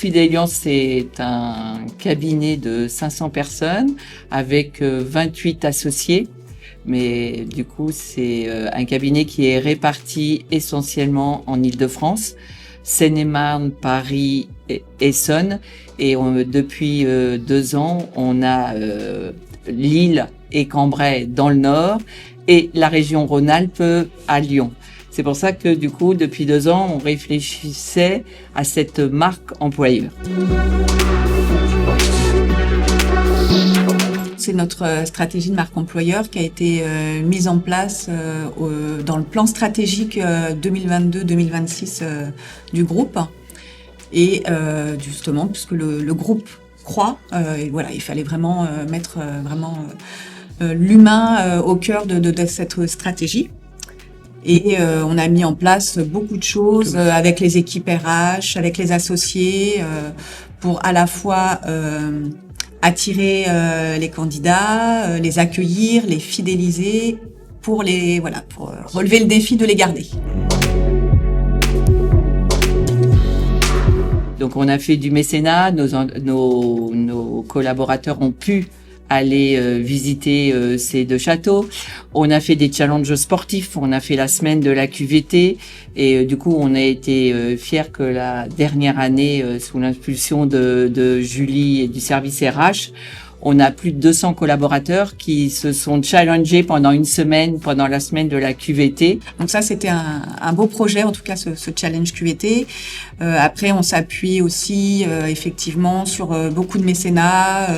Fidelian, c'est un cabinet de 500 personnes avec 28 associés. Mais du coup, c'est un cabinet qui est réparti essentiellement en Île-de-France, Seine-et-Marne, Paris et Essonne. Et depuis 2 ans, on a Lille et Cambrai dans le nord et la région Rhône-Alpes à Lyon. C'est pour ça que du coup, depuis 2 ans, on réfléchissait à cette marque employeur. C'est notre stratégie de marque employeur qui a été mise en place dans le plan stratégique 2022-2026 du groupe. Et justement, puisque le groupe croît, et voilà, il fallait vraiment mettre l'humain au cœur de cette stratégie. Et on a mis en place beaucoup de choses avec les équipes RH, avec les associés, pour à la fois attirer les candidats, les accueillir, les fidéliser, pour relever le défi de les garder. Donc on a fait du mécénat, nos collaborateurs ont pu aller visiter ces 2 châteaux. On a fait des challenges sportifs, on a fait la semaine de la QVT et du coup on a été fiers que la dernière année, sous l'impulsion de Julie et du service RH, on a plus de 200 collaborateurs qui se sont challengés pendant une semaine, pendant la semaine de la QVT. Donc ça, c'était un beau projet, en tout cas, ce challenge QVT. Après, on s'appuie aussi, effectivement, sur beaucoup de mécénat.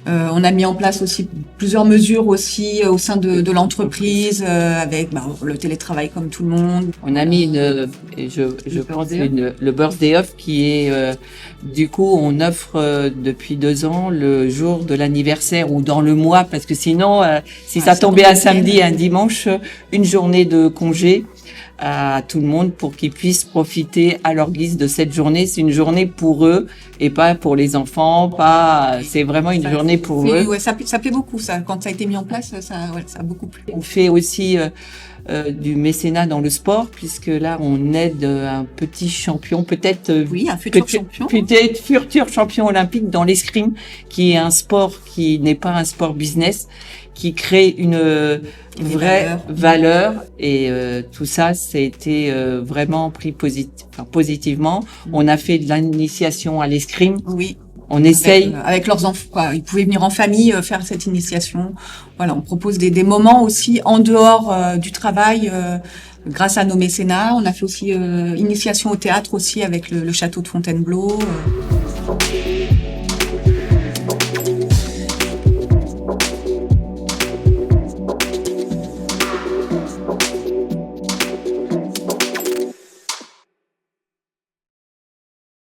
On a mis en place aussi plusieurs mesures aussi au sein de l'entreprise, avec le télétravail comme tout le monde. On a mis le birthday off qui est du coup on offre depuis 2 ans le jour de l'anniversaire ou dans le mois parce que sinon si ça tombait un samedi, un dimanche, une journée de congé à tout le monde pour qu'ils puissent profiter à leur guise de cette journée. C'est une journée pour eux et pas pour les enfants, c'est vraiment une journée pour eux. Ouais, ça plaît beaucoup ça. Quand ça a été mis en place, ça a beaucoup plu. On fait aussi du mécénat dans le sport puisque là on aide un petit champion, un futur champion. Peut-être futur champion olympique dans l'escrime, qui est un sport qui n'est pas un sport business, qui crée une vraie valeur et tout ça a été vraiment pris positivement. On a fait de l'initiation à l'escrime. Oui. On essaye avec leurs enfants, quoi. Ils pouvaient venir en famille faire cette initiation. Voilà, on propose des moments aussi en dehors du travail grâce à nos mécénats. On a fait aussi initiation au théâtre aussi avec le château de Fontainebleau.